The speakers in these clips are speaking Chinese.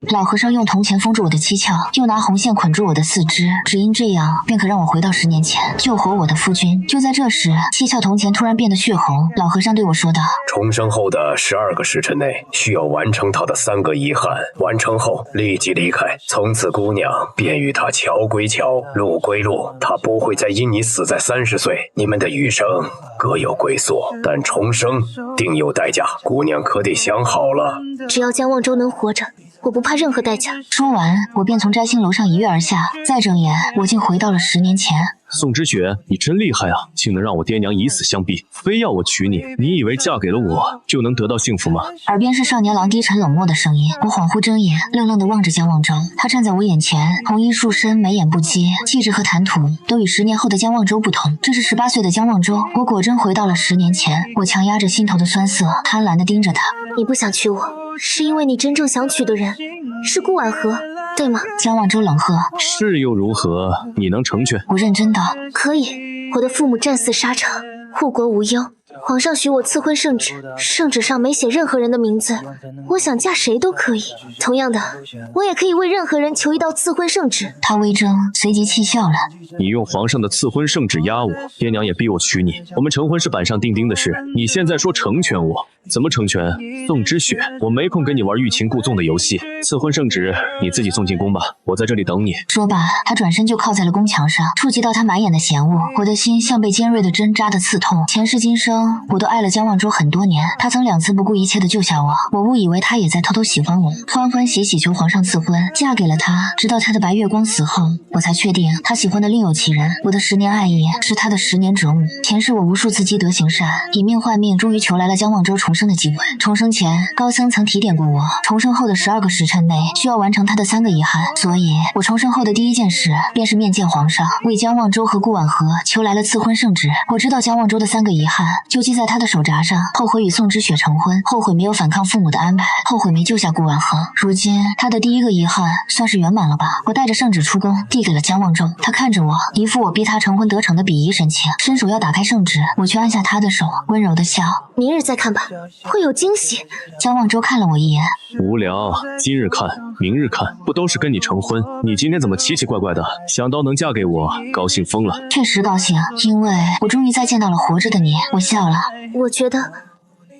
老和尚用铜钱封住我的七窍，又拿红线捆住我的四肢，只因这样便可让我回到10年前，救活我的夫君。就在这时，七窍铜钱突然变得血红，老和尚对我说道：重生后的12个时辰内，需要完成他的3个遗憾，完成后立即离开，从此姑娘便与他桥归桥，路归路，他不会再因你死在30岁，你们的余生各有归宿，但重生定有代价，姑娘可得想好了。只要江望州能活着，我不怕任何代价。说完，我便从摘星楼上一跃而下，再睁眼，我竟回到了10年前。宋之雪，你真厉害啊，竟能让我爹娘以死相逼，非要我娶你。你以为嫁给了我就能得到幸福吗？耳边是少年郎低沉冷漠的声音，我恍惚睁眼，愣愣地望着江望州。他站在我眼前，红衣束身，眉眼不羁，气质和谈吐都与10年后的江望州不同。这是18岁的江望州，我果真回到了10年前。我强压着心头的酸涩，贪婪地盯着他。你不想娶我，是因为你真正想娶的人是顾婉和，对吗？江望州冷喝。是又如何？你能成全？我认真的。可以，我的父母战死沙场，护国无忧。皇上许我赐婚圣旨，圣旨上没写任何人的名字，我想嫁谁都可以。同样的，我也可以为任何人求一道赐婚圣旨。他微怔，随即气笑了。你用皇上的赐婚圣旨压我，爹娘也逼我娶你。我们成婚是板上钉钉的事，你现在说成全我，怎么成全？宋之雪，我没空跟你玩欲擒故纵的游戏。赐婚圣旨你自己送进宫吧，我在这里等你。说罢，他转身就靠在了宫墙上，触及到他满眼的嫌恶，我的心像被尖锐的针扎得刺痛。前世今生，我都爱了江望州很多年，他曾2次不顾一切的救下我，我误以为他也在偷偷喜欢我，欢欢喜喜求皇上赐婚，嫁给了他。直到他的白月光死后，我才确定他喜欢的另有其人。我的10年爱意是他的10年折磨。前世我无数次积德行善，以命换命，终于求来了江望州重生的机会。重生前，高僧曾提点过我，重生后的12个时辰内需要完成他的3个遗憾，所以我重生后的第一件事便是面见皇上，为江望州和顾婉和求来了赐婚圣旨。我知道江望州的3个遗憾就记在他的手札上：后悔与宋之雪成婚，后悔没有反抗父母的安排，后悔没救下顾婉和。如今他的第1个遗憾算是圆满了吧。我带着圣旨出宫，递给了江望州，他看着我，一副我逼他成婚得逞的鄙夷神情，伸手要打开圣旨，我却按下他的手，温柔的笑：明日再看吧，会有惊喜。江望州看了我一眼，无聊，今日看明日看，不都是跟你成婚？你今天怎么奇奇怪怪的？想到能嫁给我，高兴疯了。确实高兴，因为我终于再见到了活着的你。我笑了。我觉得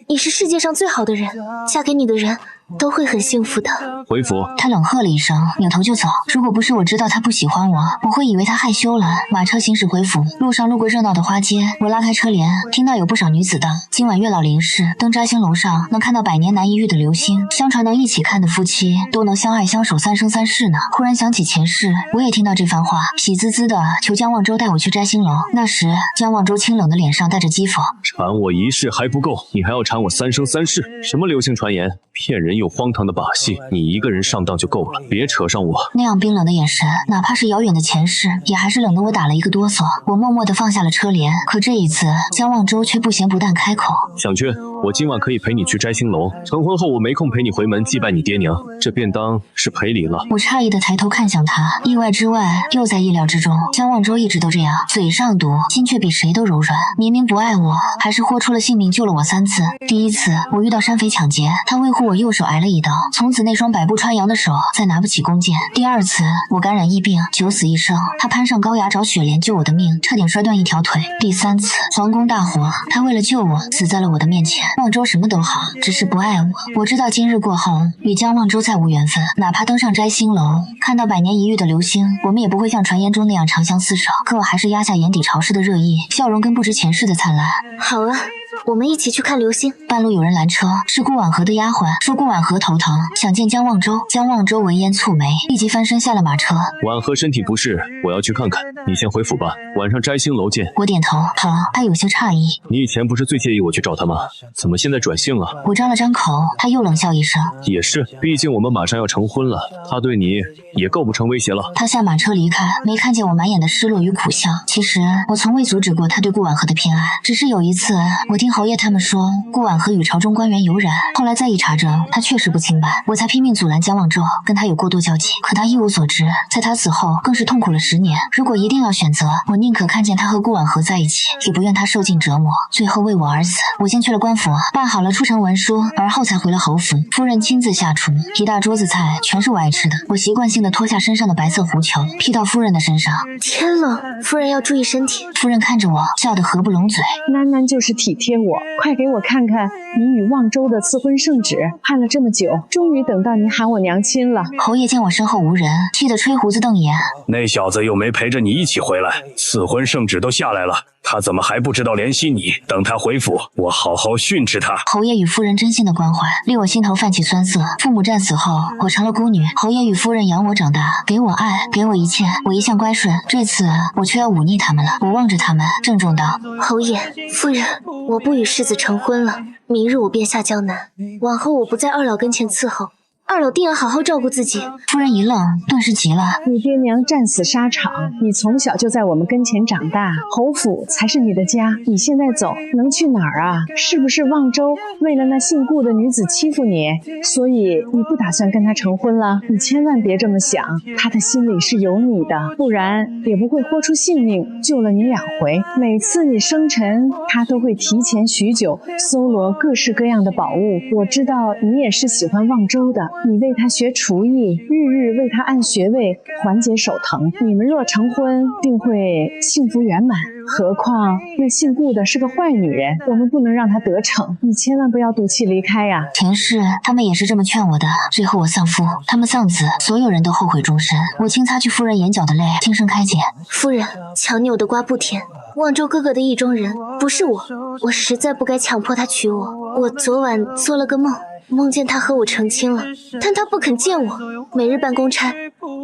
你是世界上最好的人，嫁给你的人都会很幸福的。回府。他冷喝了一声，扭头就走。如果不是我知道他不喜欢我，我会以为他害羞了。马车行驶回府，路上路过热闹的花街，我拉开车帘，听到有不少女子道：今晚月老临事，登摘星楼上能看到百年难一遇的流星，相传能一起看的夫妻都能相爱相守3生3世呢。忽然想起前世，我也听到这番话，喜滋滋的求江望州带我去摘星楼。那时江望州清冷的脸上带着讥讽：缠我1世还不够，你还要缠我3生3世？什么流行传言，骗人又荒唐的把戏，你一个人上当就够了，别扯上我。那样冰冷的眼神，哪怕是遥远的前世，也还是冷得我打了一个哆嗦。我默默地放下了车帘，可这一次江望州却不咸不淡开口：想去，我今晚可以陪你去摘星楼，成婚后我没空陪你回门祭拜你爹娘，这便当是赔礼了。我诧异地抬头看向他，意外之外又在意料之中。江望州一直都这样，嘴上毒，心却比谁都柔软。明明不爱我，还是豁出了性命救了我3次。第一次我遇到山匪抢劫，他为护我右手挨了一刀，从此那双百步穿杨的手再拿不起弓箭。第2次我感染疫病，九死一生，他攀上高崖找雪莲救我的命，差点摔断一条腿。第3次皇宫大火，他为了救我死在了我的面前。望州什么都好，只是不爱我。我知道今日过后与江望州再无缘分，哪怕登上摘星楼看到百年一遇的流星，我们也不会像传言中那样长相厮守。可我还是压下眼底潮湿的热意，笑容跟不知前世的灿烂。好啊，我们一起去看流星。半路有人拦车，是顾婉和的丫鬟，说顾婉和头疼，想见江望州。江望州闻言蹙眉，立即翻身下了马车。婉和身体不适，我要去看看，你先回府吧，晚上摘星楼见。我点头。好。他有些诧异，你以前不是最介意我去找他吗？怎么现在转性了？我张了张口，他又冷笑一声。也是，毕竟我们马上要成婚了，他对你也构不成威胁了。他下马车离开，没看见我满眼的失落与苦笑。其实我从未阻止过他对顾婉和的偏爱，只是有一次我听侯爷他们说，顾婉和与朝中官员有染，后来再一查证，他确实不清白，我才拼命阻拦江望舟跟他有过多交集。可他一无所知，在他死后更是痛苦了10年。如果一定要选择，我宁可看见他和顾婉和在一起，也不愿他受尽折磨，最后为我而死。我先去了官府，办好了出城文书，而后才回了侯府。夫人亲自下厨，一大桌子菜全是我爱吃的。我习惯性的脱下身上的白色狐裘，披到夫人的身上。天冷，夫人要注意身体。夫人看着我，笑得合不拢嘴。囡囡就是体贴我，快给我看看你与望州的赐婚圣旨，盼了这么久，终于等到你喊我娘亲了。侯爷见我身后无人，气得吹胡子瞪眼。那小子又没陪着你一起回来，赐婚圣旨都下来了，他怎么还不知道联系你？等他回府，我好好训斥他。侯爷与夫人真心的关怀，令我心头泛起酸涩。父母战死后，我成了孤女，侯爷与夫人养我长大，给我爱，给我一切，我一向乖顺。这次我却要忤逆他们了。我望着他们，郑重道：侯爷，夫人，我不与世子成婚了，明日我便下江南，往后我不在二老跟前伺候。二老定要好好照顾自己。夫人一愣，顿时急了。你爹娘战死沙场，你从小就在我们跟前长大，侯府才是你的家。你现在走，能去哪儿啊？是不是望州为了那姓顾的女子欺负你，所以你不打算跟她成婚了？你千万别这么想，她的心里是有你的，不然也不会豁出性命救了你2回。每次你生辰，她都会提前许久搜罗各式各样的宝物。我知道你也是喜欢望州的，你为他学厨艺，日日为他按穴位缓解手疼。你们若成婚，定会幸福圆满。何况那姓顾的是个坏女人，我们不能让她得逞。你千万不要赌气离开呀！前世他们也是这么劝我的，最后我丧夫，他们丧子，所有人都后悔终身。我轻擦去夫人眼角的泪，轻声开解：夫人，强扭的瓜不甜。望州哥哥的意中人不是我，我实在不该强迫他娶我。我昨晚做了个梦，梦见他和我成亲了，但他不肯见我，每日办公差，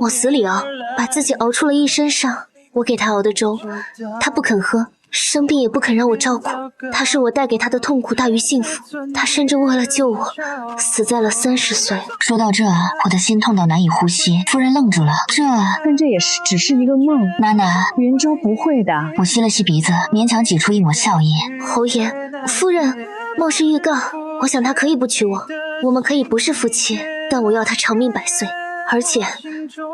我死里熬，把自己熬出了一身伤。我给他熬的粥，他不肯喝，生病也不肯让我照顾。他说我带给他的痛苦大于幸福，他甚至为了救我，死在了30岁。说到这，我的心痛到难以呼吸。夫人愣住了，但这也是只是一个梦。娜娜，云州不会的。我吸了吸鼻子，勉强挤出一抹笑意。侯爷，夫人，梦是预告，我想他可以不娶我，我们可以不是夫妻，但我要他长命百岁。而且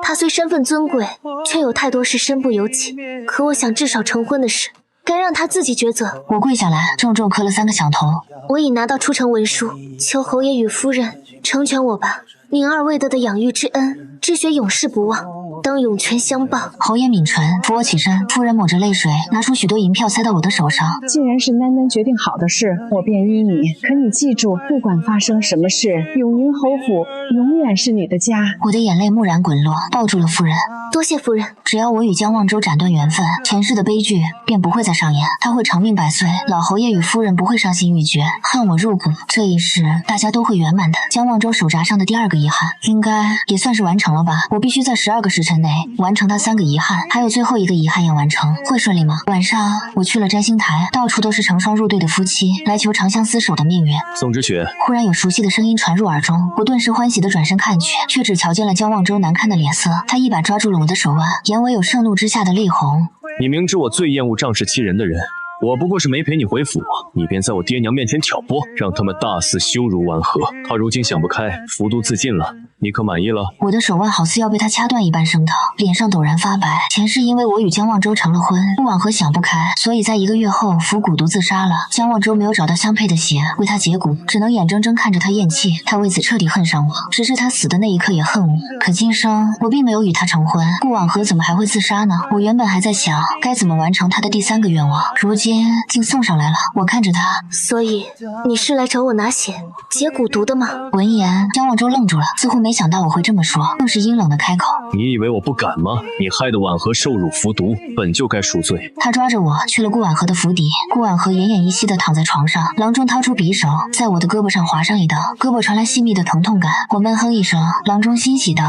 他虽身份尊贵，却有太多事身不由己。可我想至少成婚的事该让他自己抉择。我跪下来，重重磕了3个响头。我已拿到出城文书，求侯爷与夫人成全我吧。您二未得的养育之恩，知学永世不忘，当涌泉相报。侯爷抿唇，扶我起身。夫人抹着泪水，拿出许多银票塞到我的手上。既然是囡囡决定好的事，我便依你。可你记住，不管发生什么事，永宁侯府永远是你的家。我的眼泪蓦然滚落，抱住了夫人。多谢夫人。只要我与江望舟斩断缘分，前世的悲剧便不会再上演。他会长命百岁，老侯爷与夫人不会伤心欲绝，恨我入骨。这一世大家都会圆满的。江望舟手札上的第2个遗憾，应该也算是完成了吧。我必须在12个时辰内完成他3个遗憾，还有最后一个遗憾要完成，会顺利吗？晚上我去了摘星台，到处都是成双入对的夫妻，来求长相厮守的命运。宋之雪，忽然有熟悉的声音传入耳中，我顿时欢喜地转身看去，却只瞧见了江望舟难看的脸色。他一把抓住了我的手腕，眼尾有盛怒之下的泪红。你明知我最厌恶仗势欺人的人，我不过是没陪你回府，你便在我爹娘面前挑拨，让他们大肆羞辱婉和。他如今想不开，服毒自尽了，你可满意了？我的手腕好似要被他掐断一般生疼，脸上陡然发白。前世因为我与江望舟成了婚，顾婉和想不开，所以在1个月后服蛊毒自杀了。江望舟没有找到相配的血为他解蛊，只能眼睁睁看着他咽气。他为此彻底恨上我，直至他死的那一刻也恨我。可今生我并没有与他成婚，顾婉和怎么还会自杀呢？我原本还在想该怎么完成他的第3个愿望，如今竟送上来了。我看着他，所以你是来找我拿血解蛊毒的吗？闻言，江望舟愣住了，似乎没想到我会这么说，更是阴冷的开口：你以为我不敢吗？你害得婉和受辱服毒，本就该赎罪。他抓着我去了顾婉和的府邸，顾婉和奄奄一息地躺在床上，郎中掏出匕首，在我的胳膊上划上一刀，胳膊传来细密的疼痛感。我闷哼一声，郎中欣喜道：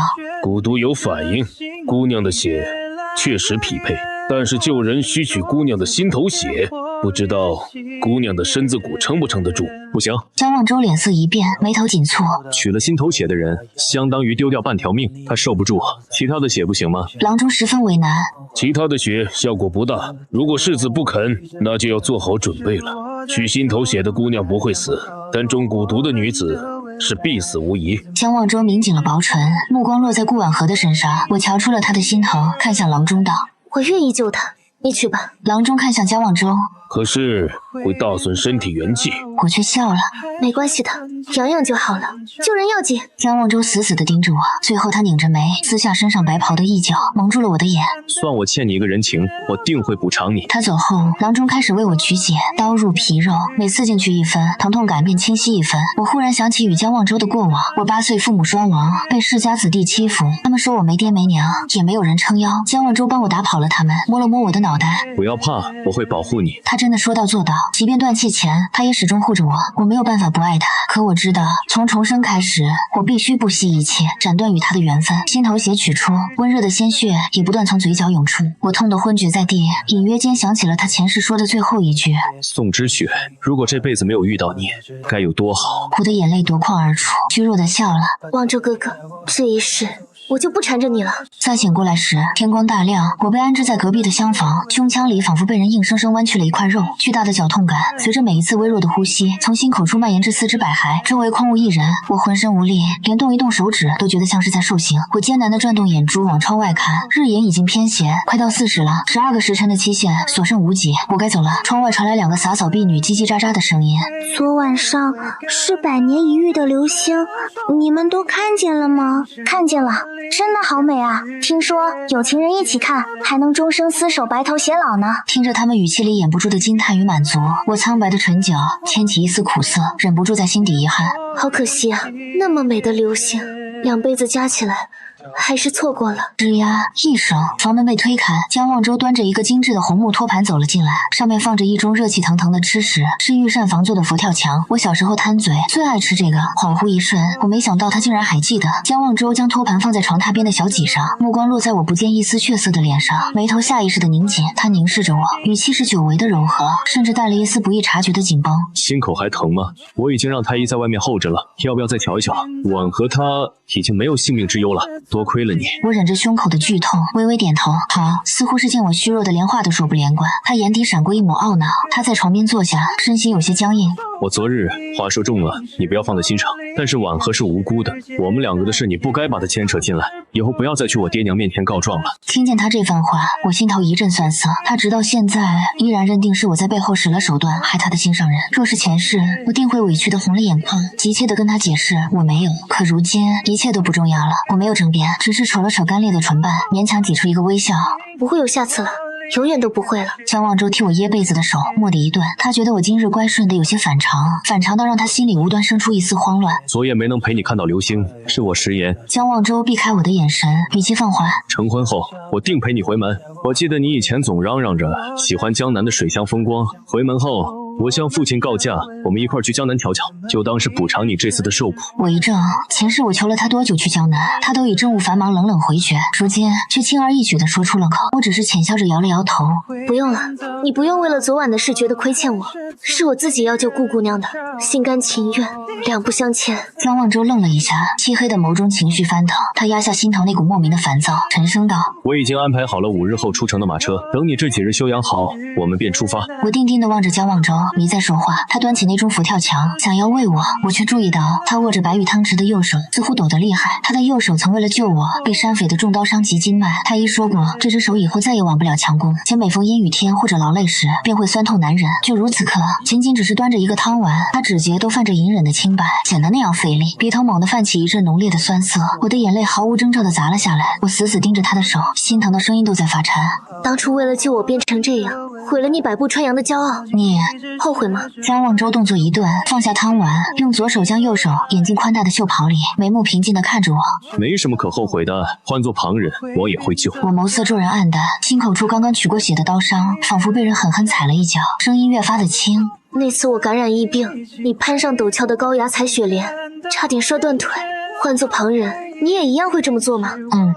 蛊毒有反应，姑娘的血确实匹配，但是救人需取姑娘的心头血，不知道姑娘的身子骨撑不撑得住。不行。江望舟脸色一变，眉头紧蹙。取了心头血的人，相当于丢掉半条命，他受不住。其他的血不行吗？郎中十分为难。其他的血效果不大，如果世子不肯，那就要做好准备了。取心头血的姑娘不会死，但中蛊毒的女子是必死无疑。江望周抿紧了薄唇，目光落在顾婉荷的身上，我瞧出了他的心疼，看向郎中道：“我愿意救他，你去吧。”郎中看向江望周，可是会大损身体元气。我却笑了。没关系的，养养就好了，救人要紧。江望周死死地盯着我，最后他拧着眉，撕下身上白袍的一角，蒙住了我的眼。算我欠你一个人情，我定会补偿你。他走后，郎中开始为我取血，刀入皮肉，每刺进去一分，疼痛感便清晰一分。我忽然想起与江望周的过往，我8岁父母双亡，被世家子弟欺负，他们说我没爹没娘，也没有人撑腰。江望周帮我打跑了他们，摸了摸我的脑袋，不要怕，我会保护你。他真的说到做到，即便断气前，他也始终护着我。我没有办法不爱他，可我知道，从重生开始，我必须不惜一切斩断与他的缘分。心头血取出，温热的鲜血也不断从嘴角涌出，我痛得昏厥在地，隐约间想起了他前世说的最后一句：宋之雪，如果这辈子没有遇到你，该有多好。我的眼泪夺眶而出，虚弱的笑了。望州哥哥，这一世我就不缠着你了。再醒过来时，天光大亮，我被安置在隔壁的厢房，胸腔里仿佛被人硬生生剜去了一块肉，巨大的绞痛感随着每一次微弱的呼吸，从心口处蔓延至四肢百骸，周围空无一人，我浑身无力，连动一动手指都觉得像是在受刑。我艰难地转动眼珠往窗外看，日眼已经偏斜，快到40了，12个时辰的期限所剩无几，我该走了。窗外传来2个洒扫婢女叽叽喳喳的声音。昨晚上是百年一遇的流星，你们都看见了吗？看见了。真的好美啊！听说有情人一起看，还能终生厮守，白头偕老呢。听着他们语气里掩不住的惊叹与满足，我苍白的唇角牵起一丝苦涩，忍不住在心底遗憾。好可惜啊，那么美的流星，2辈子加起来还是错过了。吱呀一声，房门被推开，江望周端着一个精致的红木托盘走了进来，上面放着一盅热气腾腾的吃食，是御膳房做的佛跳墙。我小时候贪嘴，最爱吃这个。恍惚一瞬，我没想到他竟然还记得。江望周将托盘放在床榻边的小几上，目光落在我不见一丝血色的脸上，眉头下意识的拧紧。他凝视着我，语气是久违的柔和，甚至带了一丝不易察觉的紧绷。心口还疼吗？我已经让太医在外面候着了，要不要再瞧一瞧？婉和他已经没有性命之忧了，多亏了你。我忍着胸口的剧痛，微微点头。好，似乎是见我虚弱的连话都说不连贯。他眼底闪过一抹懊恼，他在床边坐下，身心有些僵硬。我昨日话说重了，你不要放在心上。但是婉和是无辜的，我们2个的事你不该把她牵扯进来，以后不要再去我爹娘面前告状了。听见他这番话，我心头一阵酸涩。他直到现在依然认定是我在背后使了手段，害他的心上人。若是前世，我定会委屈的红了眼眶，急切的跟他解释我没有。可如今一切都不重要了，我没有争辩，只是扯了扯干裂的唇瓣，勉强挤出一个微笑。不会有下次了，永远都不会了。江望周替我掖被子的手蓦地一顿，他觉得我今日乖顺的有些反常，反常到让他心里无端生出一丝慌乱。昨夜没能陪你看到流星，是我食言。江望周避开我的眼神，语气放缓。成婚后，我定陪你回门。我记得你以前总嚷嚷着喜欢江南的水乡风光，回门后我向父亲告假，我们一块去江南瞧瞧，就当是补偿你这次的受苦。我一怔，前世我求了他多久去江南，他都以政务繁忙冷冷回绝，如今却轻而易举地说出了口。我只是浅笑着摇了摇头。不用了，你不用为了昨晚的事觉得亏欠我，是我自己要救顾姑娘的，心甘情愿，两不相欠。江望周愣了一下，漆黑的眸中情绪翻腾，他压下心头那股莫名的烦躁，沉声道：我已经安排好了5日后出城的马车，等你这几日休养好，我们便出发。我定定地望着江望周，没再说话。他端起那盅佛跳墙，想要喂我，我却注意到他握着白玉汤匙的右手似乎抖得厉害。他的右手曾为了救我，被山匪的重刀伤及经脉。太医说过，这只手以后再也挽不了强弓，且每逢阴雨天或者劳累时，便会酸痛难忍。就如此刻，仅仅只是端着一个汤碗，他指节都泛着隐忍的清白，显得那样费力。鼻头猛地泛起一阵浓烈的酸涩，我的眼泪毫无征兆地砸了下来。我死死盯着他的手，心疼的声音都在发颤。当初为了救我变成这样，毁了你百步穿杨的骄傲，你后悔吗？江望周动作一顿，放下汤碗，用左手将右手掩进宽大的袖袍里，眉目平静地看着我。没什么可后悔的，换做旁人，我也会救。我眸色骤然暗淡，心口处刚刚取过血的刀伤，仿佛被人狠狠踩了一脚，声音越发的轻。那次我感染疫病，你攀上陡峭的高崖踩雪莲，差点摔断腿。换做旁人，你也一样会这么做吗？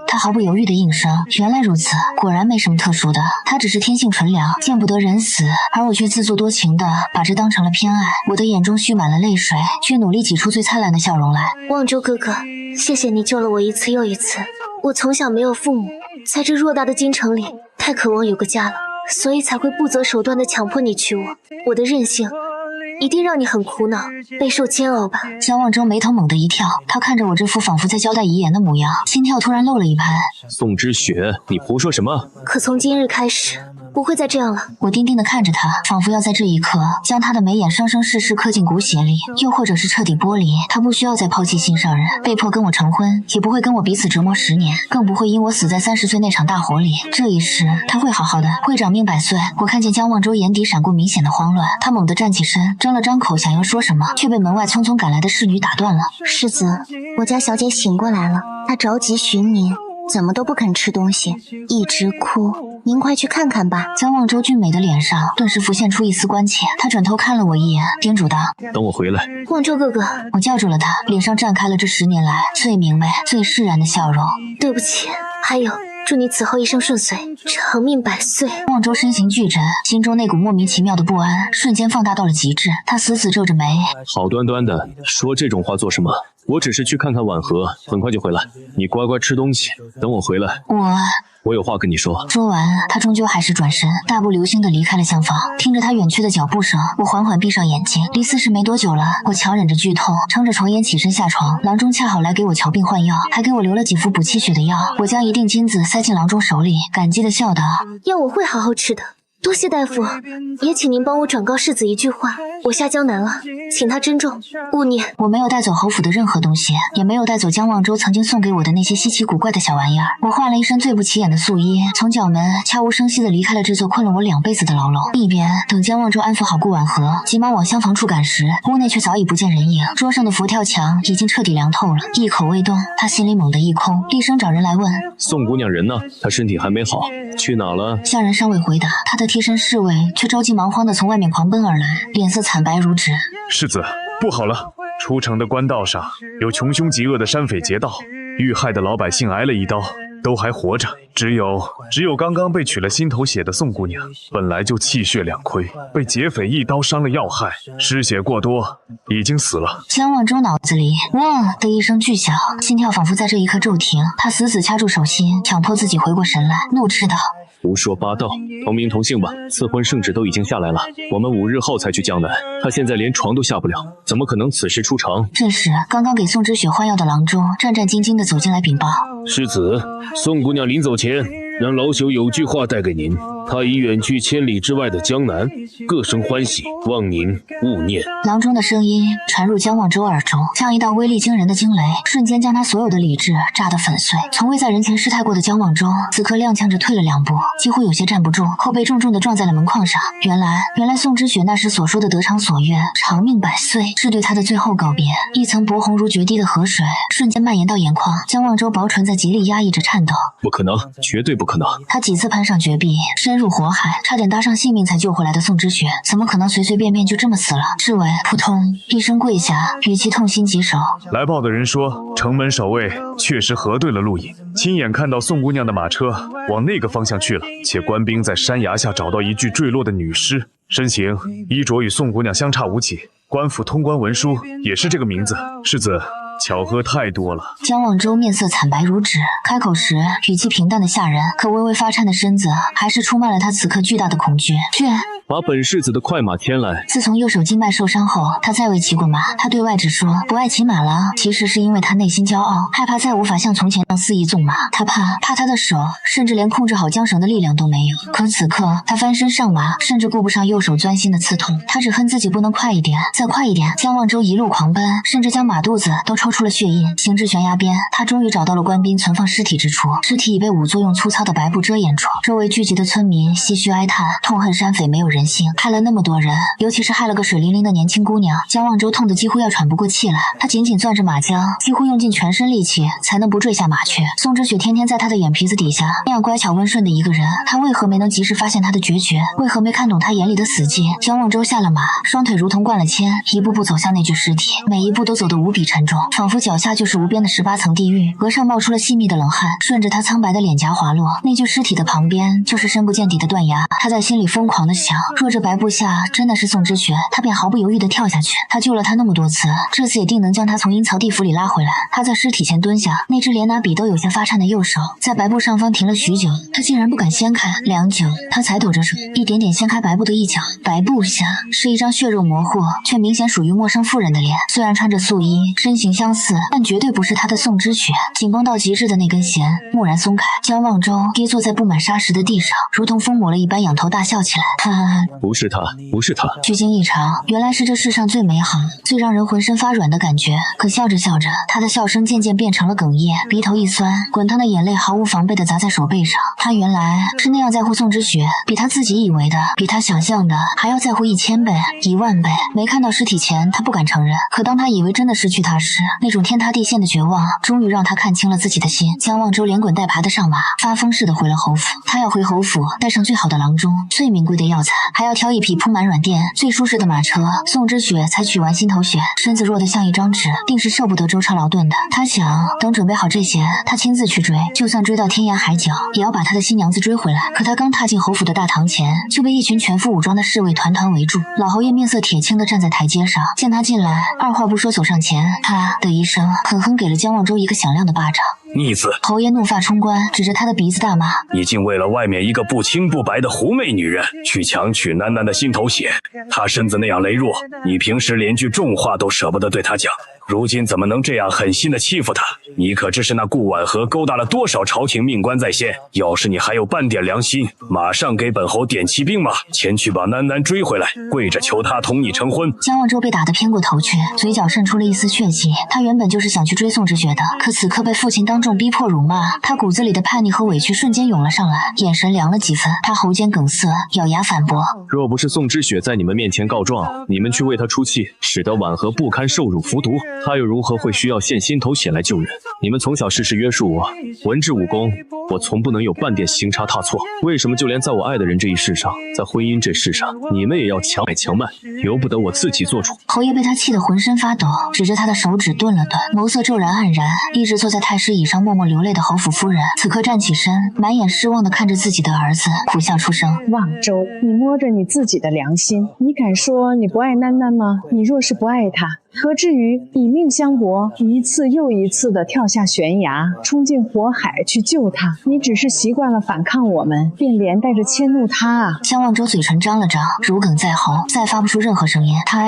他毫不犹豫的应声。原来如此，果然没什么特殊的，他只是天性纯良，见不得人死，而我却自作多情的把这当成了偏爱。我的眼中蓄满了泪水，却努力挤出最灿烂的笑容来。望州哥哥，谢谢你救了我一次又一次。我从小没有父母，在这偌大的京城里，太渴望有个家了，所以才会不择手段的强迫你娶我。我的任性一定让你很苦恼，备受煎熬吧？江望洲眉头猛地一跳，他看着我这副仿佛在交代遗言的模样，心跳突然漏了一拍。宋之雪，你胡说什么？可从今日开始，不会再这样了。我定定地看着他，仿佛要在这一刻将他的眉眼生生世世刻进骨血里，又或者是彻底剥离。他不需要再抛弃心上人，被迫跟我成婚，也不会跟我彼此折磨10年，更不会因我死在30岁那场大火里。这一世他会好好的，会长命百岁。我看见江望洲眼底闪过明显的慌乱，他猛地站起身，张了张口想要说什么，却被门外匆匆赶来的侍女打断了。世子，我家小姐醒过来了，她着急寻您，怎么都不肯吃东西，一直哭。您快去看看吧。江望洲俊美的脸上顿时浮现出一丝关切，他转头看了我一眼，叮嘱道：“等我回来。”望洲哥哥，我叫住了他，脸上绽开了这10年来最明媚、最释然的笑容。对不起，还有，祝你此后一生顺遂，长命百岁。望洲身形巨震，心中那股莫名其妙的不安瞬间放大到了极致。他死死皱着眉，好端端的说这种话做什么？我只是去看看婉和，很快就回来。你乖乖吃东西，等我回来。我有话跟你说。说完，他终究还是转身，大步流星地离开了厢房。听着他远去的脚步声，我缓缓闭上眼睛。离4时没多久了，我强忍着剧痛，撑着床沿起身下床。郎中恰好来给我瞧病换药，还给我留了几副补气血的药。我将一锭金子塞进郎中手里，感激地笑道：“药我会好好吃的。多谢大夫，也请您帮我转告世子一句话，我下江南了，请他珍重，勿念。”我没有带走侯府的任何东西，也没有带走江望洲曾经送给我的那些稀奇古怪的小玩意儿。我换了一身最不起眼的素衣，从角门悄无声息地离开了这座困了我2辈子的牢笼。一边等江望洲安抚好顾婉和，急忙往厢房处赶时，屋内却早已不见人影。桌上的佛跳墙已经彻底凉透了，一口未动，他心里猛地一空，厉声找人来问：“宋姑娘人呢？她身体还没好，去哪了？”下人尚未回答，他的贴身侍卫却着急忙慌地从外面狂奔而来，脸色惨白如纸。世子，不好了！出城的官道上有穷凶极恶的山匪劫道，遇害的老百姓挨了一刀，都还活着。只有刚刚被取了心头血的宋姑娘，本来就气血两亏，被劫匪一刀伤了要害，失血过多，已经死了。江望洲脑子里哇的一声巨响，心跳仿佛在这一刻骤停。他死死掐住手心，强迫自己回过神来，怒斥道：“胡说八道，同名同姓吧。赐婚圣旨都已经下来了，我们5日后才去江南，他现在连床都下不了，怎么可能此时出城？”这时，刚刚给宋之雪换药的郎中战战兢兢地走进来禀报：“世子，宋姑娘临走前让老朽有句话带给您，她已远去千里之外的江南，各生欢喜，望您勿念。”郎中的声音传入江望洲耳中，像一道威力惊人的惊雷，瞬间将他所有的理智炸得粉碎。从未在人前失态过的江望洲，此刻踉跄着退了2步，几乎有些站不住，后背重重地撞在了门框上。原来宋之雪那时所说的得偿所愿，长命百岁，是对他的最后告别。一层薄红如决堤的河水瞬间蔓延到眼眶，江望洲薄唇在极力压抑着颤抖。不可能，绝对不可能！他几次攀上绝壁，深入火海，差点搭上性命才救回来的宋之雪，怎么可能随随便便就这么死了？侍卫扑通一声跪下，语气痛心疾首：“来报的人说，城门守卫确实核对了路引，亲眼看到宋姑娘的马车往那个方向去了，且官兵在山崖下找到一具坠落的女尸，身形衣着与宋姑娘相差无几，官府通关文书也是这个名字。世子，巧合太多了。”江望洲面色惨白如纸，开口时语气平淡的吓人，可微微发颤的身子还是出卖了他此刻巨大的恐惧。把本世子的快马牵来。自从右手经脉受伤后，他再未骑过马。他对外只说不爱骑马了，其实是因为他内心骄傲，害怕再无法像从前那样肆意纵马。他怕他的手甚至连控制好缰绳的力量都没有。可此刻他翻身上马，甚至顾不上右手钻心的刺痛，他只恨自己不能快一点，再快一点。江望洲一路狂奔，甚至将马肚子都抽出了血印。行至悬崖边，他终于找到了官兵存放尸体之处，尸体已被仵作用粗糙的白布遮掩住。周围聚集的村民唏嘘哀叹，痛恨山匪没有人性，害了那么多人，尤其是害了个水灵灵的年轻姑娘。江望洲痛得几乎要喘不过气来，他紧紧攥着马缰，几乎用尽全身力气才能不坠下马去。宋之雪天天在他的眼皮子底下那样乖巧温顺的一个人，他为何没能及时发现他的决绝？为何没看懂他眼里的死寂？江望洲下了马，双腿如同灌了铅，一步步走向那具尸体，每一步都走得无比沉重，仿佛脚下就是无边的18层地狱。额上冒出了细密的冷汗，顺着他苍白的脸颊滑落。那具尸体的旁边就是深不见底的断崖。他在心里疯狂地想，若这白布下真的是宋之雪，他便毫不犹豫地跳下去。他救了他那么多次，这次也定能将他从阴曹地府里拉回来。他在尸体前蹲下，那只连拿笔都有些发颤的右手在白布上方停了许久，他竟然不敢掀开。良久，他才抖着手，一点点掀开白布的一角。白布下是一张血肉模糊却明显属于陌生妇人的脸，虽然穿着素衣，身形相似，但绝对不是他的宋之雪。紧绷到极致的那根弦蓦然松开，江望舟跌坐在布满沙石的地上，如同疯魔了一般仰头大笑起来。不是他，不是他。虚惊一场，原来是这世上最美好、最让人浑身发软的感觉。可笑着笑着，他的笑声渐渐变成了哽咽，鼻头一酸，滚烫的眼泪毫无防备地砸在手背上。他原来是那样在乎宋之雪，比他自己以为的，比他想象的还要在乎1000倍、10000倍。没看到尸体前，他不敢承认，可当他以为真的失去他时，那种天塌地陷的绝望终于让他看清了自己的心。江望舟连滚带爬的上马，发疯似的回了侯府。他要回侯府，带上最好的郎中、最名贵的药材，还要挑一匹铺满软垫、最舒适的马车。宋之雪才取完心头血，身子弱得像一张纸，定是受不得舟车劳顿的。他想，等准备好这些，他亲自去追，就算追到天涯海角，也要把他的新娘子追回来。可他刚踏进侯府的大堂前，就被一群全副武装的侍卫团团围住。老侯爷面色铁青地站在台阶上，见他进来，二话不说走上前，啪的一声，狠狠给了江望舟一个响亮的巴掌。逆子！侯爷怒发冲冠，指着他的鼻子大骂：你竟为了外面一个不清不白的狐媚女人，去强取囡囡的心头血！她身子那样羸弱，你平时连句重话都舍不得对她讲，如今怎么能这样狠心的欺负她？你可知是那顾婉和勾搭了多少朝廷命官在先？要是你还有半点良心，马上给本侯点骑兵马，前去把囡囡追回来，跪着求她同你成婚！江望舟被打得偏过头去，嘴角渗出了一丝血迹。他原本就是想去追宋之雪的，可此刻被父亲当众逼迫辱骂，他骨子里的叛逆和委屈瞬间涌了上来，眼神凉了几分。他喉间梗塞，咬牙反驳：若不是宋之雪在你们面前告状，你们去为他出气，使得婉和不堪受辱服毒，他又如何会需要献心头血来救人？你们从小事事约束我，文治武功，我从不能有半点行差踏错。为什么就连在我爱的人这一世上，在婚姻这世上，你们也要强买强卖，由不得我自己做主？侯爷被他气得浑身发抖，指着他的手指顿了顿，眸色骤然黯然。一直坐在太师椅上默默流泪的侯府夫人，此刻站起身，满眼失望地看着自己的儿子，苦笑出声：望舟，你摸着你自己的良心，你敢说你不爱囡囡吗？你若是不爱她，何至于以命相搏，一次又一次地跳下悬崖，冲进火海去救他？你只是习惯了反抗我们，便连带着迁怒他啊！江望舟嘴唇张了张，如鲠在喉，再发不出任何声音。他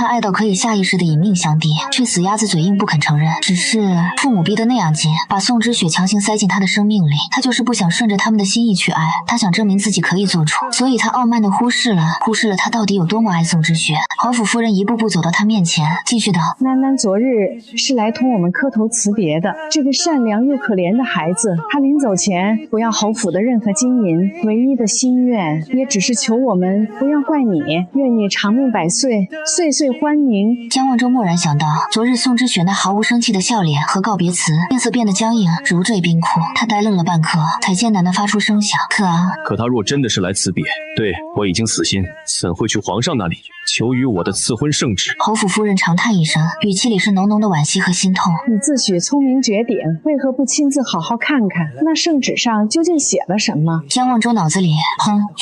爱到可以下意识地以命相抵，却死鸭子嘴硬不肯承认。只是父母逼得那样紧，把宋之雪强行塞进他的生命里，他就是不想顺着他们的心意去爱。他想证明自己可以做主，所以他傲慢地忽视了他到底有多么爱宋之雪。侯府夫人一步步走到他面前，继续道：囡囡昨日是来同我们磕头辞别的，这个善良又可怜的孩子，他临走前不要侯府的任何金银，唯一的心愿也只是求我们不要怪你，愿你长命百岁，岁岁欢宁。江望舟蓦然想到昨日宋之雪那毫无生气的笑脸和告别词，面色变得僵硬，如坠冰窟。他呆愣了半刻，才艰难地发出声响：可他若真的是来辞别，对我已经死心，怎会去皇上那里求于我的赐婚圣旨？侯府夫人长叹一声，语气里是浓浓的惋惜和心痛。你自诩聪明绝顶，为何不亲自好好看看那圣旨上究竟写了什么？江望舟脑子里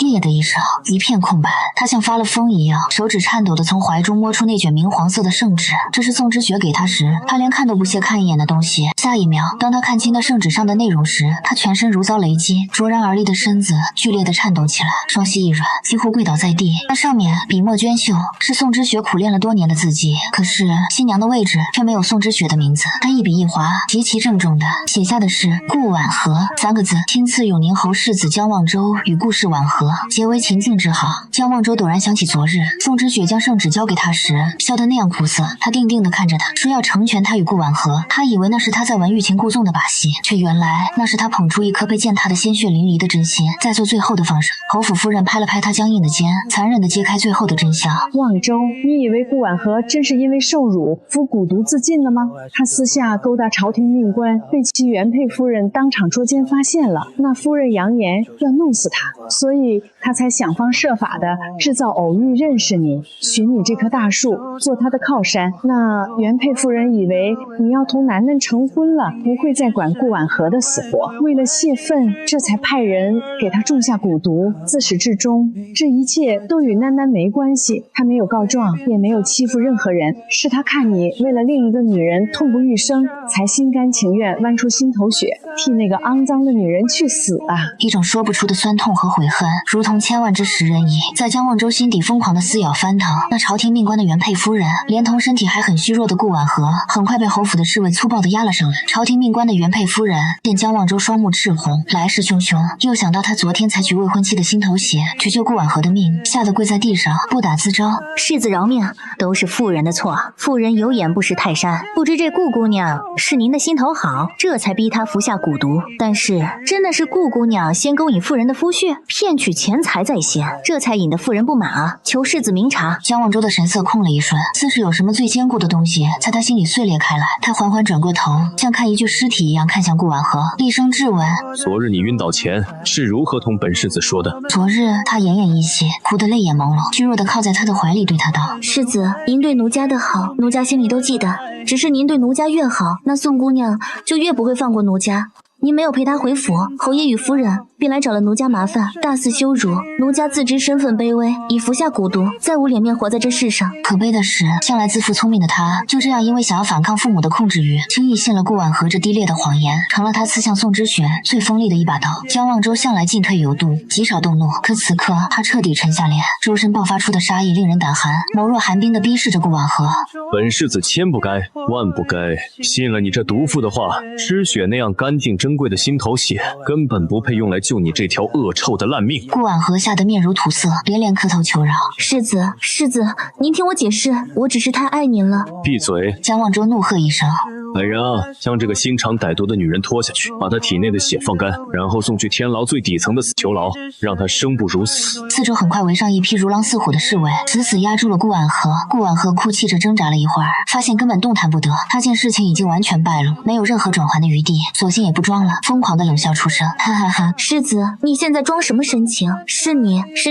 烈的一声，一片空白。他像发了疯一样，手指颤抖地从怀中摸出那卷明黄色的圣旨。这是宋之雪给他时，他连看都不屑看一眼的东西。下一秒，当他看清那圣旨上的内容时，他全身如遭雷击，卓然而立的身子剧烈地颤动起来，双膝一软，几乎跪倒在地。那上面笔墨娟秀，是宋之雪苦练了多年的字迹，可是新娘的位置却没有宋之雪的名字。他一笔一划，极其郑重地写下的是顾婉和3个字，亲赐永宁侯世子江望舟与顾氏婉和，结为秦境之好。江望舟陡然想起昨日宋之雪将圣旨交给他时笑得那样苦涩，他定定地看着他，说要成全他与顾婉和。他以为那是他在玩欲擒故纵的把戏，却原来那是他捧出一颗被践踏的鲜血淋漓的真心，在做最后的放手。侯府夫人拍了拍他僵硬的肩，残忍地揭开最后的真相：望舟，你以为顾婉和真是因因为受辱服蛊毒自尽了吗？他私下勾搭朝廷命官，被其原配夫人当场捉奸发现了，那夫人扬言要弄死他，所以他才想方设法的制造偶遇认识你，寻你这棵大树做他的靠山。那原配夫人以为你要同楠楠成婚了，不会再管顾婉和的死活，为了泄愤，这才派人给他种下蛊毒。自始至终，这一切都与楠楠没关系，他没有告状，也没有欺负任何人，是他看你为了另一个女人痛不欲生，才心甘情愿剜出心头血，替那个肮脏的女人去死啊！一种说不出的酸痛和悔恨，如同千万只食人蚁，在江望周心底疯狂的撕咬翻腾。那朝廷命官的原配夫人，连同身体还很虚弱的顾婉和，很快被侯府的侍卫粗暴地压了上来。朝廷命官的原配夫人见江望周双目赤红，来势汹汹，又想到他昨天采取未婚妻的心头血去救顾婉和的命，吓得跪在地上不打自招。世子饶命，都是妇人的错，妇人有眼不识泰山，不知这顾姑娘是您的心头好，这才逼她服下蛊毒。但是真的是顾姑娘先勾引妇人的夫婿，骗取钱财在先，这才引得妇人不满啊！求世子明察。江望周的神色空了一瞬，似是有什么最坚固的东西在他心里碎裂开来。他缓缓转过头，像看一具尸体一样看向顾婉和，厉声质问：昨日你晕倒前是如何同本世子说的？昨日他奄奄一息，哭得泪眼朦胧，虚弱地靠在他的怀里，对他道：世子，您对奴家的好，奴家心里都记得，只是您对奴家越好，那宋姑娘就越不会放过奴家。您没有陪她回府，侯爷与夫人便来找了奴家麻烦，大肆羞辱奴家，自知身份卑微，已服下蛊毒，再无脸面活在这世上。可悲的是，向来自负聪明的他，就这样因为想要反抗父母的控制欲，轻易信了顾婉和这低劣的谎言，成了他刺向宋之雪最锋利的一把刀。江望周向来进退有度，极少动怒，可此刻他彻底沉下脸，周身爆发出的杀意令人胆寒，眸若寒冰地逼视着顾婉和。本世子千不该万不该信了你这毒妇的话，之雪那样干净珍贵的心头血根本不配用来救你这条恶臭的烂命。顾婉和吓得面如土色，连连磕头求饶：世子，世子，您听我解释，我只是太爱您了。闭嘴！江望周怒喝一声：来人啊，将这个心肠歹毒的女人拖下去，把她体内的血放干，然后送去天牢最底层的死囚牢，让她生不如死。四周很快围上一批如狼似虎的侍卫，死死压住了顾婉和。顾婉和哭泣着挣扎了一会儿，发现根本动弹不得。他见事情已经完全败露，没有任何转圜的余地，索性也不装了，疯狂的冷笑出声：哈哈哈！世子，你现在装什么神情？是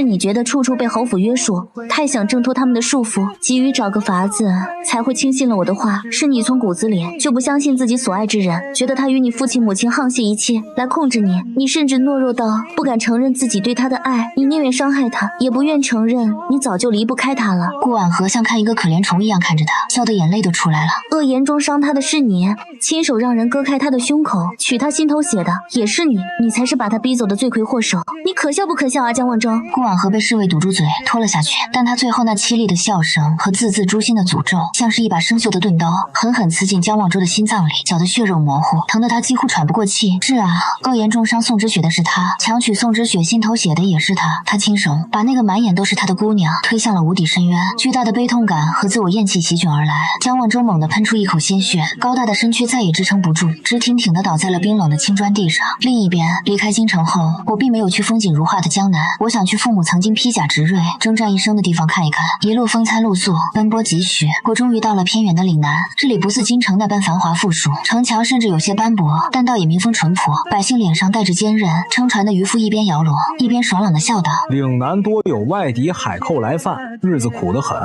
你觉得处处被侯府约束，太想挣脱他们的束缚，急于找个法子，才会轻信了我的话。是你从骨子里就不相信自己所爱之人，觉得他与你父亲母亲沆瀣一气来控制你，你甚至懦弱到不敢承认自己对他的爱，你宁愿伤害他，也不愿承认你早就离不开他了。顾婉和像看一个可怜虫一样看着他，笑得眼泪都出来了。恶言中伤他的是你，亲手让人割开他的胸口，取他心头血的也是你，你才是把他逼走的罪魁祸首。你可笑不可笑啊，江望周？顾婉和被侍卫堵住嘴，拖了下去，但他最后那凄厉的笑声和字字诛心的诅咒，像是一把生锈的钝刀，狠狠刺进江望周的心脏里，搅得血肉模糊，疼得他几乎喘不过气。是啊，恶言重伤宋之雪的是他，强取宋之雪心头血的也是他，他亲手把那个满眼都是他的姑娘推向了无底深渊。巨大的悲痛感和自我厌弃席卷而来，江望周猛地喷出一口鲜血，高大的身躯再也支撑不住，直挺挺地倒在了冰冷的青砖地上。另一边，离开京城后，我并没有去风景如画的江南，我想去父母曾经披甲执锐、征战一生的地方看一看。一路风餐露宿，奔波疾许，我终于到了偏远的岭南。这里不似京城那般繁华富庶，城墙甚至有些斑驳，但倒也民风淳朴，百姓脸上带着坚韧。撑船的渔夫一边摇橹，一边爽朗地笑道：岭南多有外敌海寇来犯，日子苦得很。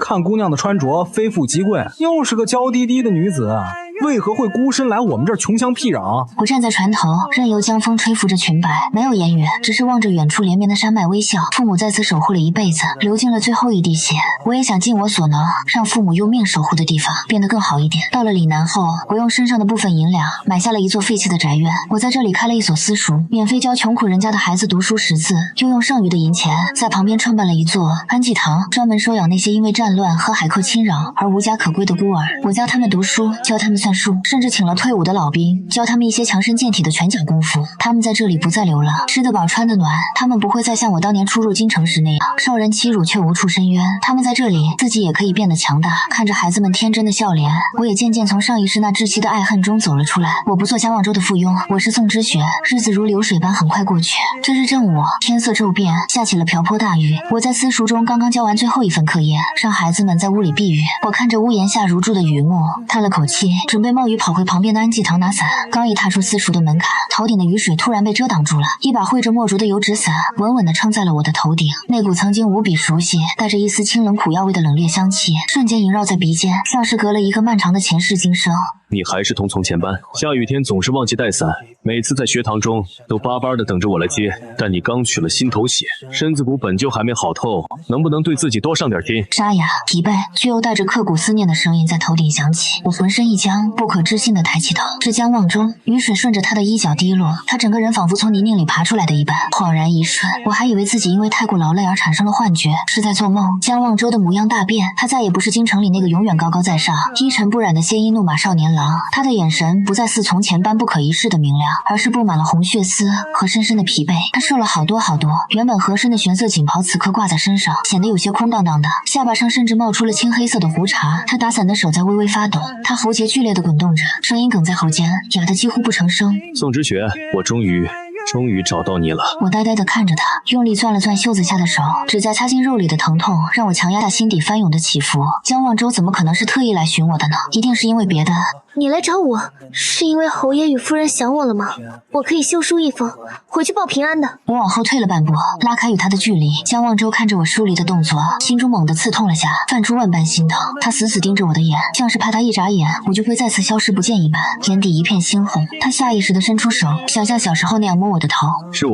看姑娘的穿着，非富即贵，又是个娇滴滴的女子，为何会孤身来我们这儿穷乡僻壤？我站在船头，任由江风吹拂着裙摆，没有言语，只是望着远处连绵的山脉微笑。父母在此守护了一辈子，流尽了最后一滴血，我也想尽我所能，让父母用命守护的地方变得更好一点。到了岭南后，我用身上的部分银两买下了一座废弃的宅院，我在这里开了一所私塾，免费教穷苦人家的孩子读书识字，又用剩余的银钱在旁边创办了一座安济堂，专门收养那些因为战乱和海寇侵扰而无家可归的孤儿。我教他们读书，教他们算术，甚至请了退伍的老兵教他们一些强身健体的拳脚功夫。他们在这里不再流浪，吃得饱穿得暖，他们不会再像我当年初入京城时那样受人欺辱却无处申冤。他们在这里自己也可以变得强大。看着孩子们天真的笑脸，我也渐渐从上一世那窒息的爱恨中走了出来。我不做江望州的附庸，我是宋之雪。日子如流水般很快过去。这日正午，天色骤变，下起了瓢泼大雨。我在私塾中刚刚交完最后一份课业，让孩子们在屋里避雨。我看着屋檐下如注的雨幕，叹了口气，准备冒雨跑回旁边的安济堂拿伞。刚一踏出私塾的门槛，头顶的雨水突然被遮挡住了，一把绘着墨竹的油纸伞稳稳地撑在了我的头顶。那股曾经无比熟悉，带着一丝清冷苦药味的冷冽香气，瞬间萦绕在鼻尖，像是隔了一个漫长的前世今生。你还是同从前班，下雨天总是忘记带伞，每次在学堂中都巴巴的等着我来接。但你刚取了心头血，身子骨本就还没好透，能不能对自己多上点心？沙哑、疲惫却又带着刻骨思念的声音在头顶响起，我浑身一僵，不可置信的抬起头，是江望州。雨水顺着他的衣角滴落，他整个人仿佛从泥泞里爬出来的一般。恍然一瞬，我还以为自己因为太过劳累而产生了幻觉，是在做梦。江望州的模样大变，他再也不是京城里那个永远高高在上、一尘不染的鲜衣怒马少年郎。他的眼神不再似从前般不可一世的明亮，而是布满了红血丝和深深的疲惫。他瘦了好多，原本合身的玄色锦袍此刻挂在身上，显得有些空荡荡的，下巴上甚至冒出了青黑色的胡茬。他打伞的手在微微发抖，他喉结剧烈地滚动着，声音哽在喉间，哑得几乎不成声。宋之雪，我终于找到你了。我呆呆地看着他，用力攥了攥袖子下的手，指甲掐进肉里的疼痛让我强压下心底翻涌的起伏。江望州怎么可能是特意来寻我的呢？一定是因为别的。你来找我，是因为侯爷与夫人想我了吗？我可以修书一封，回去报平安的。我往后退了半步，拉开与他的距离。江望州看着我疏离的动作，心中猛地刺痛了下，泛出万般心疼。他死死盯着我的眼，像是怕他一眨眼，我就会再次消失不见一般，眼底一片猩红。他下意识地伸出手，想像小时候那样摸我的头。是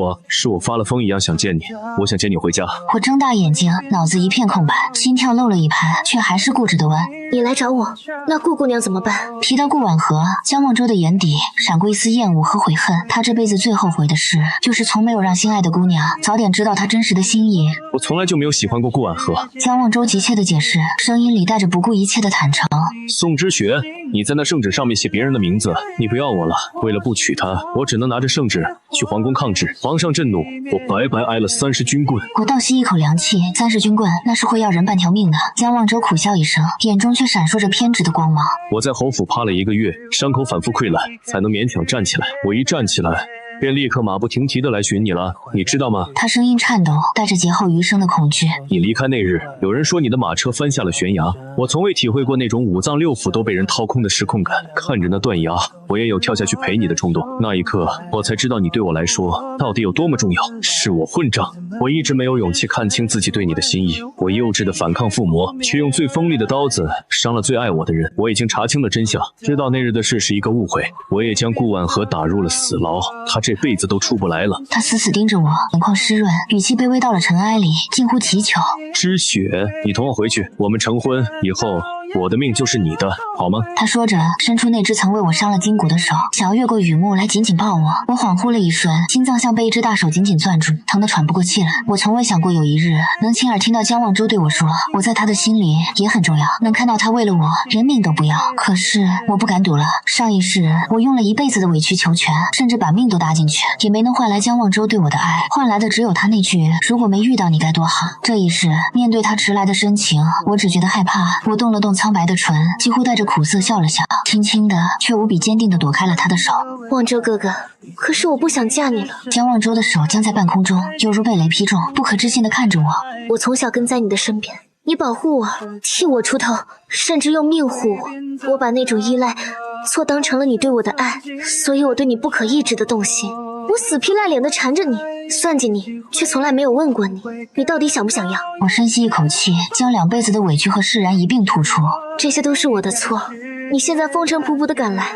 我发了疯一样想见你，我想接你回家。我睁大眼睛，脑子一片空白，心跳漏了一拍，却还是固执地问：你来找我，那顾姑娘怎么办？提到顾婉和，江望州的眼底闪过一丝厌恶和悔恨。他这辈子最后悔的事，就是从没有让心爱的姑娘早点知道他真实的心意。我从来就没有喜欢过顾婉和。江望州急切的解释，声音里带着不顾一切的坦诚。宋之雪，你在那圣旨上面写别人的名字，你不要我了。为了不娶她，我只能拿着圣旨去皇宫抗旨。皇上震怒，我白白挨了30军棍。我倒吸一口凉气，30军棍那是会要人半条命的。江望州苦笑一声，眼中却闪烁着偏执的光芒。我在侯府趴了1个月，伤口反复溃烂，才能勉强站起来。我一站起来，便立刻马不停蹄地来寻你了，你知道吗？他声音颤抖，带着劫后余生的恐惧。你离开那日，有人说你的马车翻下了悬崖，我从未体会过那种5脏6腑都被人掏空的失控感。看着那断崖，我也有跳下去陪你的冲动。那一刻，我才知道你对我来说到底有多么重要。是我混账，我一直没有勇气看清自己对你的心意。我幼稚的反抗附魔，却用最锋利的刀子伤了最爱我的人。我已经查清了真相，知道那日的事是一个误会。我也将顾婉和打入了死牢，他这辈子都出不来了。他死死盯着我，眼眶湿润，语气卑微到了尘埃里，近乎祈求。之雪，你同我回去，我们成婚以后，我的命就是你的，好吗？他说着，伸出那只曾为我伤了筋骨的手，想要越过雨幕来紧紧抱我。我恍惚了一瞬，心脏像被一只大手紧紧攥住，疼得喘不过气来。我从未想过有一日能亲耳听到江望州对我说，我在他的心里也很重要，能看到他为了我连命都不要。可是我不敢赌了，上一世我用了一辈子的委曲求全，甚至把命都搭进去，也没能换来江望州对我的爱，换来的只有他那句如果没遇到你该多好。这一世面对他迟来的深情，我只觉得害怕。我动了动苍白的唇，几乎带着苦涩笑了笑，轻轻的却无比坚定的躲开了他的手。望州哥哥，可是我不想嫁你了。江望州的手僵在半空中，犹如被雷劈中，不可置信的看着我。我从小跟在你的身边，你保护我，替我出头，甚至用命护我。我把那种依赖错当成了你对我的爱，所以我对你不可抑制的动心。我死皮赖脸的缠着你，算计你，却从来没有问过你，你到底想不想要？我深吸一口气，将2辈子的委屈和释然一并吐出。这些都是我的错，你现在风尘仆仆的赶来，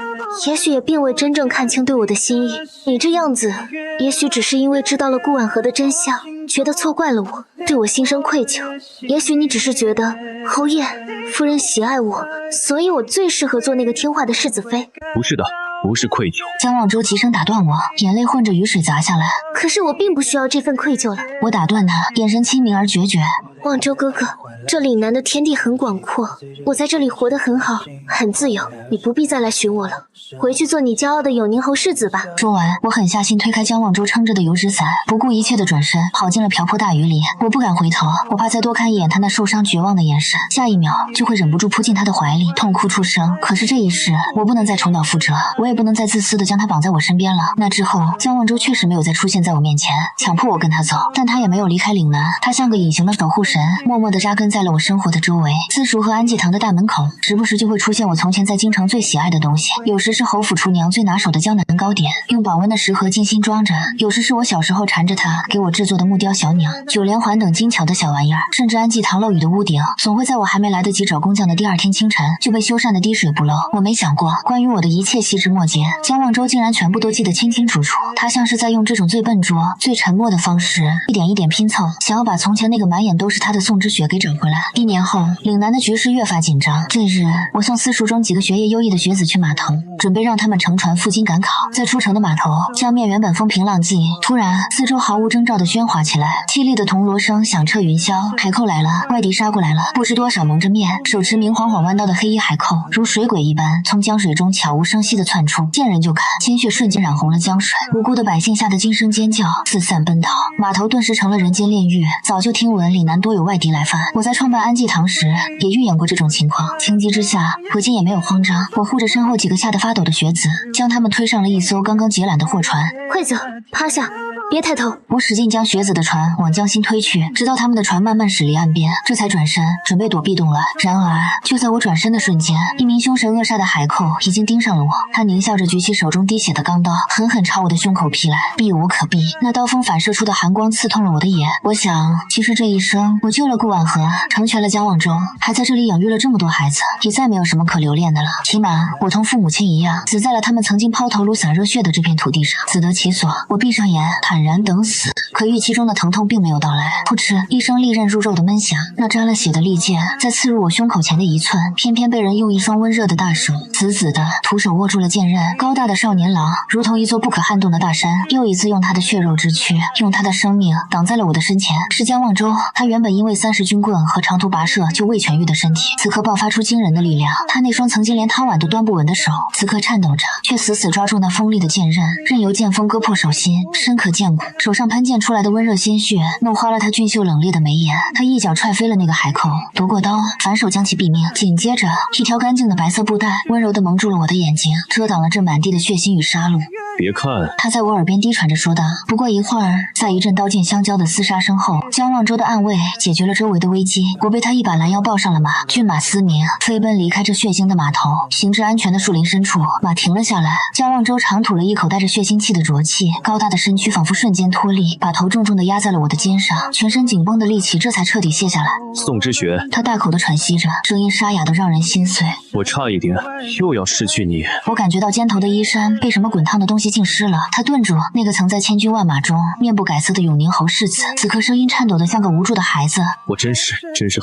也许也并未真正看清对我的心意。你这样子，也许只是因为知道了顾婉和的真相，觉得错怪了我，对我心生愧疚。也许你只是觉得侯爷夫人喜爱我，所以我最适合做那个听话的世子妃。不是的，不是愧疚。江望州急声打断我，眼泪混着雨水砸下来。可是我并不需要这份愧疚了。我打断他，眼神清明而决绝。望州哥哥，这岭南的天地很广阔，我在这里活得很好，很自由，你不必再来寻我了，回去做你骄傲的永宁侯世子吧。说完，我狠下心推开江望舟撑着的油纸伞，不顾一切的转身跑进了瓢泼大雨里。我不敢回头，我怕再多看一眼他那受伤绝望的眼神，下一秒就会忍不住扑进他的怀里，痛哭出声。可是这一世，我不能再重蹈覆辙，我也不能再自私的将他绑在我身边了。那之后，江望舟确实没有再出现在我面前，强迫我跟他走，但他也没有离开岭南，他像个隐形的守护神，默默地扎根在了我生活的周围。私塾和安济堂的大门口，时不时就会出现我从前在京城最喜爱的东西，有时是侯府厨娘最拿手的江南糕点，用保温的食盒精心装着；有时是我小时候缠着他给我制作的木雕小鸟、九连环等精巧的小玩意儿，甚至安济堂漏雨的屋顶，总会在我还没来得及找工匠的第二天清晨就被修缮的滴水不漏。我没想过，关于我的一切细枝末节，江望舟竟然全部都记得清清楚楚。他像是在用这种最笨拙、最沉默的方式，一点一点拼凑，想要把从前那个满眼都是他的宋之雪给找回来。1年后，岭南的局势越发紧张。这日，我送私塾中几个学业优异的学子去码头，准备让他们乘船赴京赶考。在出城的码头，江面原本风平浪静，突然四周毫无征兆的喧哗起来，凄厉的铜锣声响彻云霄。海寇来了，外敌杀过来了，不知多少蒙着面、手持明晃晃弯刀的黑衣海寇，如水鬼一般从江水中悄无声息地窜出，见人就砍，鲜血瞬间染红了江水。无辜的百姓吓得惊声尖叫，四散奔逃，码头顿时成了人间炼狱。早就听闻岭南多有外敌来犯，我在创办安济堂时也预演过这种情况。情急之下，如今也没有慌张，我护着身后几个吓得发抖的学子，将他们推上了一艘刚刚劫揽的货船。快走，趴下，别抬头！我使劲将学子的船往江心推去，直到他们的船慢慢驶离岸边，这才转身准备躲避动乱。然而就在我转身的瞬间，一名凶神恶煞的海寇已经盯上了我。他狞笑着举起手中滴血的钢刀，狠狠朝我的胸口劈来，避无可避。那刀锋反射出的寒光刺痛了我的眼。我想，其实这一生我救了顾婉和，成全了江望舟，还在这里养育了这么多孩子，也再没有什么可留恋的了。起码我同父母亲一样，死在了他们曾经抛头颅洒热血的这片土地上，自得其所。我闭上眼，坦然等死。可预期中的疼痛并没有到来，噗嗤，一声利刃入肉的闷响，那沾了血的利剑在刺入我胸口前的一寸，偏偏被人用一双温热的大手死死的徒手握住了剑刃。高大的少年郎如同一座不可撼动的大山，又一次用他的血肉之躯，用他的生命挡在了我的身前。是江望舟，他原本因为30军棍和长途跋涉就未痊愈的身体，此刻爆发出惊人的力量。他那双曾经连汤碗都端不稳的手，此刻颤抖着，却死死抓住那锋利的剑刃，任由剑锋割破手心，深可见骨。手上喷溅出来的温热鲜血弄花了他俊秀冷冽的眉眼。他一脚踹飞了那个海寇，夺过刀，反手将其毙命。紧接着，一条干净的白色布带温柔地蒙住了我的眼睛，遮挡了这满地的血腥与杀戮。别看，他在我耳边低喘着说道。不过一会儿，在一阵刀剑相交的厮杀声后，江望舟的暗卫解决了周围的危机。我被他一把拦腰抱上了马，骏马嘶鸣，飞奔离开这血腥的码头，行至安全的树林深处，马停了下来。江望舟长吐了一口带着血腥气的浊气，高大的身躯仿佛瞬间脱力，把头重重地压在了我的肩上，全身紧绷的力气这才彻底卸下来。宋之雪，他大口地喘息着，声音沙哑得让人心碎。我差一点又要失去你。我感觉到肩头的衣衫被什么滚烫的东西浸湿了。他顿住，那个曾在千军万马中面不改色的永宁侯世子，此刻声音颤抖得像个无助的孩子。我真是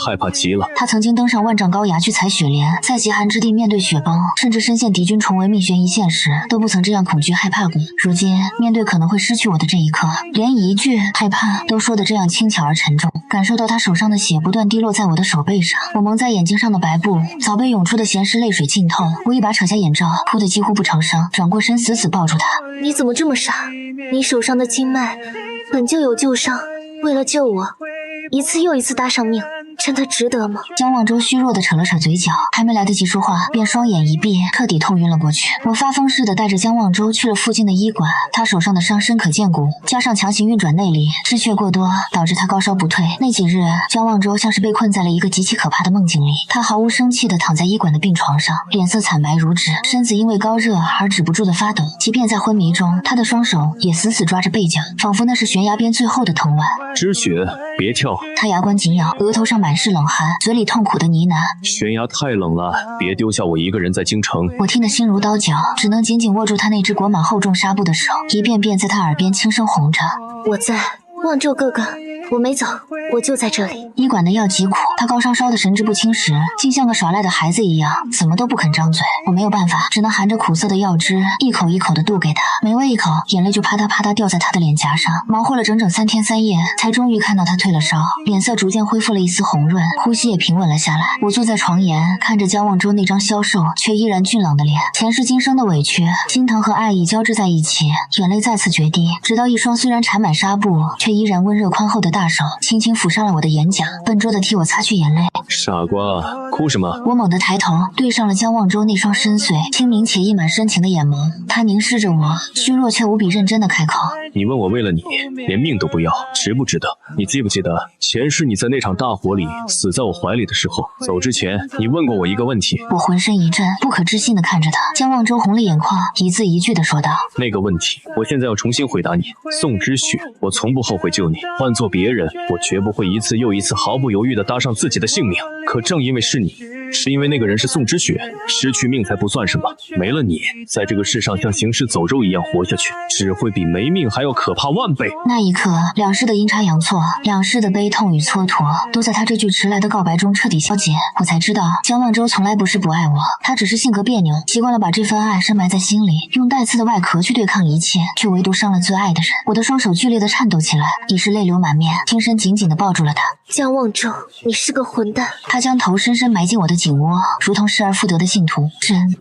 害怕极了。他曾经登上万丈高崖去采雪莲，在极寒之地面对雪崩，甚至身陷敌军重围命悬一线时，都不曾这样恐惧害怕过。如今面对可能会失去我的这一刻，连一句害怕都说得这样轻巧而沉重。感受到他手上的血不断滴落在我的手背上，我蒙在眼睛上的白布早被涌出的咸湿泪水浸透。我一把扯下眼罩，哭得几乎不成声，转过身死死抱住他。你怎么这么傻？你手上的经脉本就有旧伤，为了救我，一次又一次搭上命，真的值得吗？江望舟虚弱地扯了扯嘴角，还没来得及说话，便双眼一闭，彻底痛晕了过去。我发疯似的带着江望舟去了附近的医馆，他手上的伤深可见骨，加上强行运转内力，失血过多，导致他高烧不退。那几日，江望舟像是被困在了一个极其可怕的梦境里。他毫无生气地躺在医馆的病床上，脸色惨白如纸，身子因为高热而止不住地发抖。即便在昏迷中，他的双手也死死抓着背角，仿佛那是悬崖边最后的藤蔓。知雪，别跳！他牙关紧咬，额头上满是冷汗，嘴里痛苦的呢喃：悬崖太冷了，别丢下我一个人在京城。我听得心如刀绞，只能紧紧握住他那只裹满厚重纱布的手，一遍遍在他耳边轻声哄着：我在，望舟哥哥，我没走，我就在这里。医馆的药极苦，他高烧烧的神志不清时，竟像个耍赖的孩子一样，怎么都不肯张嘴。我没有办法，只能含着苦涩的药汁，一口一口的渡给他。每喂一口，眼泪就啪嗒啪嗒掉在他的脸颊上。忙活了整整3天3夜，才终于看到他退了烧，脸色逐渐恢复了一丝红润，呼吸也平稳了下来。我坐在床沿，看着江望洲那张消瘦却依然俊朗的脸，前世今生的委屈、心疼和爱意交织在一起，眼泪再次决堤。直到一双虽然缠满纱布，却依然温热宽厚的大手，轻轻抚上了我的眼角，笨拙地替我擦去眼泪。傻瓜，哭什么？我猛地抬头，对上了江望洲那双深邃、清明且溢满深情的眼眸。他凝视着我，虚弱却无比认真地开口：“你问我为了你连命都不要，值不值得？你记不记得前世你在那场大火里死在我怀里的时候，走之前你问过我一个问题？”我浑身一震，不可置信地看着他。江望洲红了眼眶，一字一句地说道：“那个问题，我现在要重新回答你。宋之雪，我从不后悔救你，换做别人，我绝不会一次又一次毫不犹豫地搭上自己的性命。可正因为是你，是因为那个人是宋之雪，失去命才不算什么。没了你，在这个世上像行尸走肉一样活下去，只会比没命还要可怕万倍。”那一刻，两世的阴差阳错，两世的悲痛与蹉跎，都在他这句迟来的告白中彻底消解。我才知道，江望洲从来不是不爱我，他只是性格别扭，习惯了把这份爱深埋在心里，用带刺的外壳去对抗一切，却唯独伤了最爱的人。我的双手剧烈地颤抖起来，已是泪流满面，轻身紧紧地抱住了他。江望洲，你是个混蛋！他将头深深埋进我的颈窝，如同失而复得的信徒。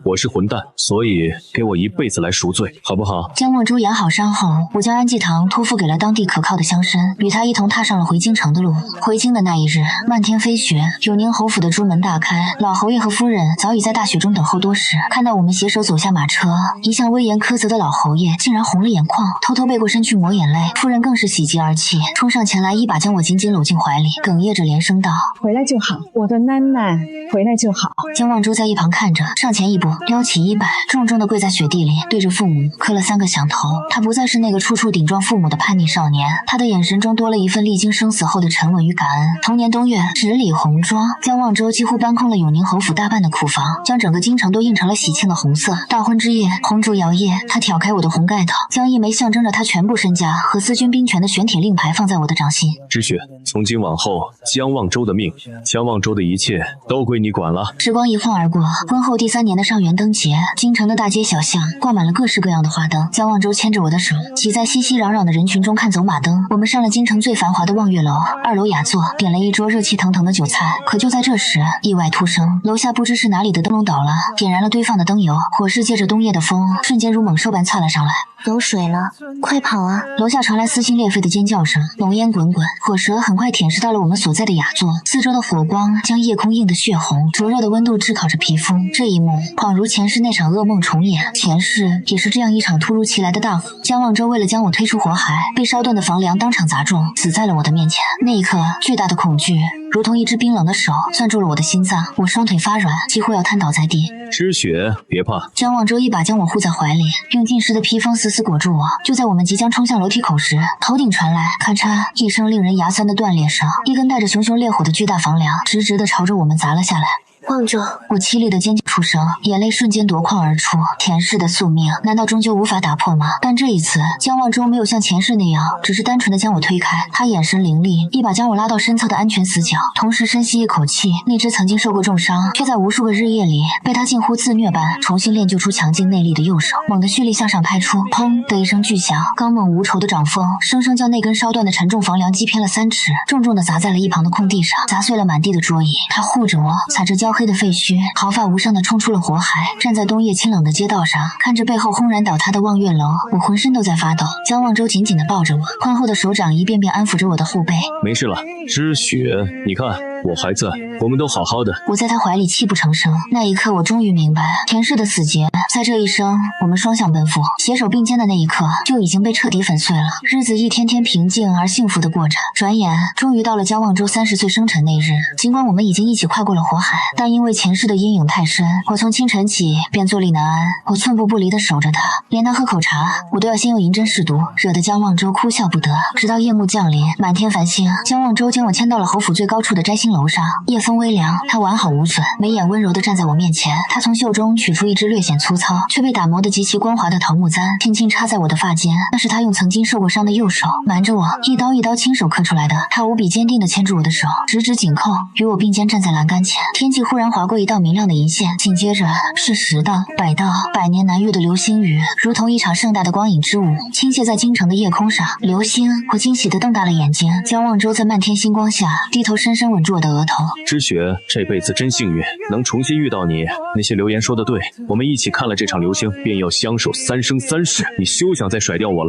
我是混蛋，所以给我一辈子来赎罪，好不好？江望洲养好伤后，我将安济堂托付给了当地可靠的乡绅，与他一同踏上了回京城的路。回京的那一日，漫天飞雪，永宁侯府的朱门大开，老侯爷和夫人早已在大雪中等候多时。看到我们携手走下马车，一向威严苛责的老侯爷竟然红了眼眶，偷偷背过身去抹眼泪。夫人更是喜极而泣，冲上前来，一把将我紧紧搂进怀里，哽咽着连声道：“回来就好，我的囡囡，回来就好。”江望洲在一旁看着，上前一步，撩起衣摆，重重地跪在雪地里，对着父母磕了3个响头。他不再是那个处处顶撞父母的叛逆少年，他的眼神中多了一份历经生死后的沉稳与感恩。同年冬月，十里红妆，江望洲几乎搬空了永宁侯府大半的库房，将整个京城都映成了喜庆的红色。大婚之夜，红烛摇曳，他挑开我的红盖头，将一枚象征着他全部身家和司军兵权的玄铁令牌放在我的掌心。之雪，从今往后，江望洲的命，江望洲的一切都归你管了。时光一晃而过，婚后第3年的上元灯节，京城的大街小巷挂满了各式各样的花灯。江望洲牵着我的手，挤在熙熙攘攘的人群中看走马灯。我们上了京城最繁华的望月楼，2楼雅座，点了一桌热气腾腾的酒菜。可就在这时，意外突生，楼下不知是哪里的灯笼倒了，点燃了堆放的灯油，火势借着冬夜的风，瞬间如猛兽般窜了上来。有水了，快跑啊！楼下传来撕心裂肺的尖叫声，浓烟滚滚，火舌很快舔舐到了我们所在的雅座，四周的火光将夜空映得血红，灼热的温度炙烤着皮肤。这一幕恍如前世那场噩梦重演，前世也是这样一场突如其来的大火。江望洲为了将我推出火海，被烧断的房梁当场砸中，死在了我的面前。那一刻，巨大的恐惧如同一只冰冷的手攥住了我的心脏，我双腿发软，几乎要瘫倒在地。之雪，别怕。江望洲一把将我护在怀里，用浸湿的披风死死裹住我。就在我们即将冲向楼梯口时，头顶传来咔嚓一声令人牙酸的断裂声，一根带着熊熊烈火的巨大房梁直直地朝着我们砸了下来。望洲，我凄厉的尖叫出声，眼泪瞬间夺眶而出。前世的宿命难道终究无法打破吗？但这一次，江望洲没有像前世那样只是单纯的将我推开，他眼神凌厉，一把将我拉到身侧的安全死角，同时深吸一口气。那只曾经受过重伤却在无数个日夜里被他近乎自虐般重新练就出强劲内力的右手猛地蓄力向上拍出，砰的一声巨响，刚猛无仇的掌风生生将那根烧断的沉重房梁击偏了3尺，重重地砸在了一旁的空地上，砸碎了满地的桌椅。他护着我，踩着焦黑的废墟，毫发无伤地冲出了火海，站在冬夜清冷的街道上，看着背后轰然倒塌的望月楼，我浑身都在发抖。江望洲紧紧地抱着我，宽厚的手掌一遍遍安抚着我的后背。没事了，之雪，你看我还在，我们都好好的。我在他怀里泣不成声。那一刻，我终于明白，前世的死结，在这一生，我们双向奔赴，携手并肩的那一刻，就已经被彻底粉碎了。日子一天天平静而幸福地过着。转眼，终于到了江望洲30岁生辰那日。尽管我们已经一起跨过了火海，但因为前世的阴影太深，我从清晨起便坐立难安。我寸步不离地守着他，连他喝口茶，我都要先用银针试毒，惹得江望洲哭笑不得。直到夜幕降临，满天繁星，江望洲将我牵到了侯府最高处的摘星楼上。夜风微凉，他完好无损，眉眼温柔地站在我面前。他从袖中取出一支略显粗糙糙，却被打磨得极其光滑的桃木簪轻轻插在我的发间，那是他用曾经受过伤的右手瞒着我，一刀一刀亲手刻出来的。他无比坚定地牵住我的手，十指紧扣，与我并肩站在栏杆前。天际忽然划过一道明亮的银线，紧接着是10道、100道、百年难遇的流星雨，如同一场盛大的光影之舞，倾泻在京城的夜空上。流星，我惊喜地瞪大了眼睛。江望洲在漫天星光下低头深深吻住我的额头。知雪这辈子真幸运，能重新遇到你。那些流言说的对，我们一起看了这场流星，便要相守3生3世。你休想再甩掉我了。